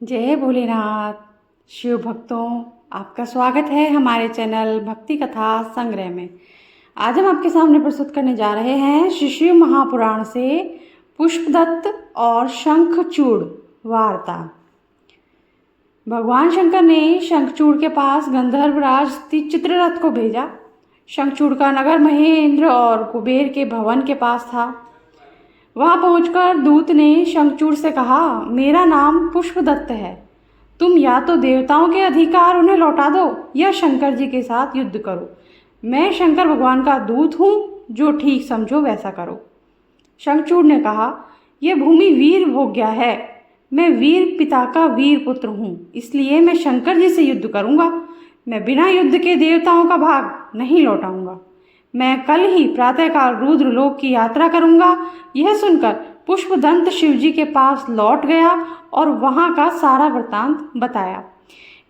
जय भोलेनाथ। शिव भक्तों, आपका स्वागत है हमारे चैनल भक्ति कथा संग्रह में। आज हम आपके सामने प्रस्तुत करने जा रहे हैं श्री शिव महापुराण से पुष्पदत्त और शंखचूड़ वार्ता। भगवान शंकर ने शंखचूड़ के पास गंधर्वराज चित्ररथ को भेजा। शंखचूड़ का नगर महेंद्र और कुबेर के भवन के पास था। वहां पहुंचकर दूत ने शंखचूड़ से कहा, मेरा नाम पुष्पदत्त है। तुम या तो देवताओं के अधिकार उन्हें लौटा दो या शंकर जी के साथ युद्ध करो। मैं शंकर भगवान का दूत हूँ, जो ठीक समझो वैसा करो। शंखचूड़ ने कहा, यह भूमि वीर भोग्या है। मैं वीर पिता का वीर पुत्र हूँ, इसलिए मैं शंकर जी से युद्ध करूँगा। मैं बिना युद्ध के देवताओं का भाग नहीं लौटाऊंगा। मैं कल ही प्रातःकाल रुद्रलोक की यात्रा करूंगा। यह सुनकर पुष्पदंत शिवजी के पास लौट गया और वहां का सारा वृतांत बताया।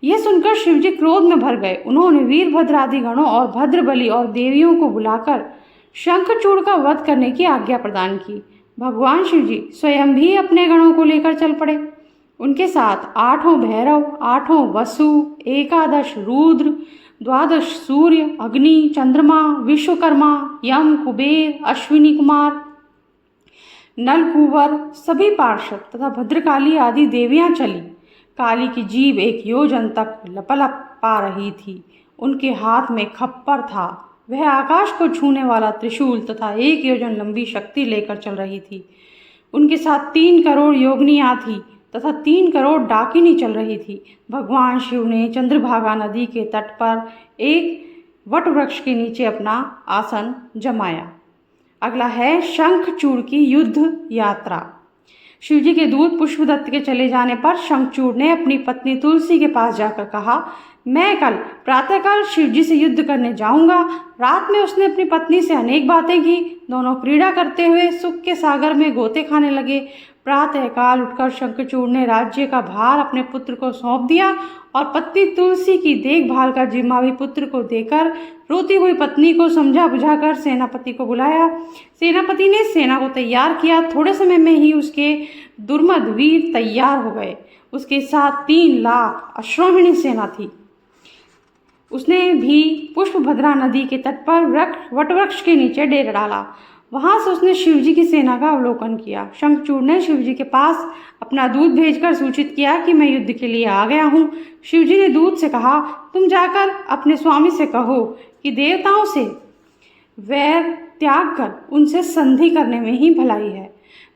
यह सुनकर शिवजी क्रोध में भर गए। उन्होंने वीरभद्र आदि गणों और भद्रबली और देवियों को बुलाकर शंखचूड़ का वध करने की आज्ञा प्रदान की। भगवान शिवजी स्वयं भी अपने गणों को लेकर चल पड़े। उनके साथ 8 भैरव, 8 वसु, 11 रुद्र, 12 सूर्य, अग्नि, चंद्रमा, विश्वकर्मा, यम, कुबेर, अश्विनी कुमार, नलकूबर, सभी पार्षद तथा भद्रकाली आदि देवियां चली। काली की जीभ 1 योजन तक लपलप पा रही थी। उनके हाथ में खप्पर था। वह आकाश को छूने वाला त्रिशूल तथा 1 योजन लंबी शक्ति लेकर चल रही थी। उनके साथ 3 करोड़ योगिनियां थी तथा 3 करोड़ डाकिनी चल रही थी। भगवान शिव ने चंद्रभागा नदी के तट पर एक वट वृक्ष के नीचे अपना आसन जमाया। अगला है शंखचूड़ की युद्ध यात्रा। शिवजी के दूत पुष्पदत्त के चले जाने पर शंखचूड़ ने अपनी पत्नी तुलसी के पास जाकर कहा, मैं कल प्रातःकाल शिवजी से युद्ध करने जाऊंगा। रात में उसने अपनी पत्नी से अनेक बातें की। दोनों क्रीड़ा करते हुए सुख के सागर में गोते खाने लगे। प्रातःकाल उठकर शंखचूड़ ने राज्य का भार अपने पुत्र को सौंप दिया और पत्नी तुलसी की देखभाल का जिम्मा भी पुत्र को देकर रोती हुई पत्नी को समझा बुझाकर सेनापति को बुलाया। सेनापति ने सेना को तैयार किया। थोड़े समय में ही उसके दुर्मद वीर तैयार हो गए। उसके साथ 3 लाख अश्वाहिणी सेना थी। उसने भी पुष्पभद्रा नदी के तट पर वटवृक्ष के नीचे डेरा डाला। वहां से उसने शिवजी की सेना का अवलोकन किया। शंखचूड़ ने शिवजी के पास अपना दूत भेजकर सूचित किया कि मैं युद्ध के लिए आ गया हूँ। शिवजी ने दूत से कहा, तुम जाकर अपने स्वामी से कहो कि देवताओं से वैर त्याग कर उनसे संधि करने में ही भलाई है।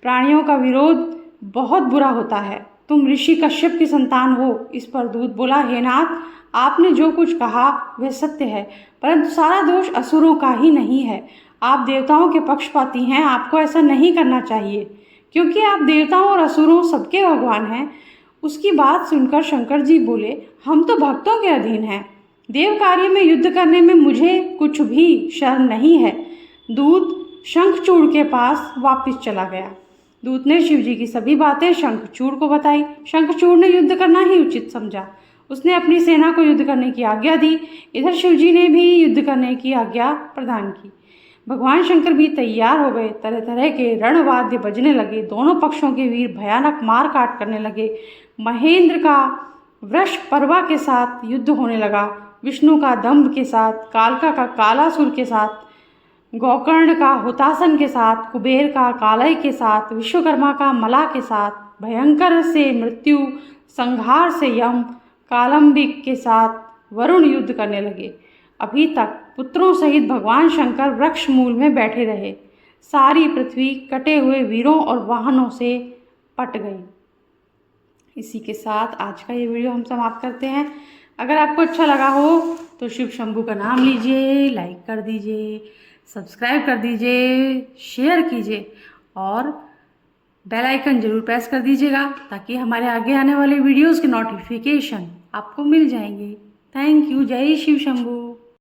प्राणियों का विरोध बहुत बुरा होता है। तुम ऋषि कश्यप की संतान हो। इस पर दूत बोला, हे नाथ, आपने जो कुछ कहा वह सत्य है, परंतु सारा दोष असुरों का ही नहीं है। आप देवताओं के पक्षपाती हैं। आपको ऐसा नहीं करना चाहिए, क्योंकि आप देवताओं और असुरों सबके भगवान हैं। उसकी बात सुनकर शंकर जी बोले, हम तो भक्तों के अधीन हैं। देव कार्य में युद्ध करने में मुझे कुछ भी शर्म नहीं है। दूत शंखचूड़ के पास वापस चला गया। दूत ने शिवजी की सभी बातें शंखचूड़ को बताई। शंखचूड़ ने युद्ध करना ही उचित समझा। उसने अपनी सेना को युद्ध करने की आज्ञा दी। इधर शिवजी ने भी युद्ध करने की आज्ञा प्रदान की। भगवान शंकर भी तैयार हो गए। तरह तरह के रणवाद्य बजने लगे। दोनों पक्षों के वीर भयानक मार काट करने लगे। महेंद्र का वृषपर्वा के साथ युद्ध होने लगा। विष्णु का दंभ के साथ, कालका का कालासुर के साथ, गोकर्ण का हुतासन के साथ, कुबेर का कालय के साथ, विश्वकर्मा का मला के साथ, भयंकर से मृत्यु, संहार से यम, कालंबिक के साथ वरुण युद्ध करने लगे। अभी तक पुत्रों सहित भगवान शंकर वृक्ष मूल में बैठे रहे। सारी पृथ्वी कटे हुए वीरों और वाहनों से पट गई। इसी के साथ आज का ये वीडियो हम समाप्त करते हैं। अगर आपको अच्छा लगा हो तो शिव शंभू का नाम लीजिए, लाइक कर दीजिए, सब्सक्राइब कर दीजिए, शेयर कीजिए और बेल आइकन जरूर प्रेस कर दीजिएगा, ताकि हमारे आगे आने वाले वीडियोस के नोटिफिकेशन आपको मिल जाएंगे। Thank you. जय शिव शंभू।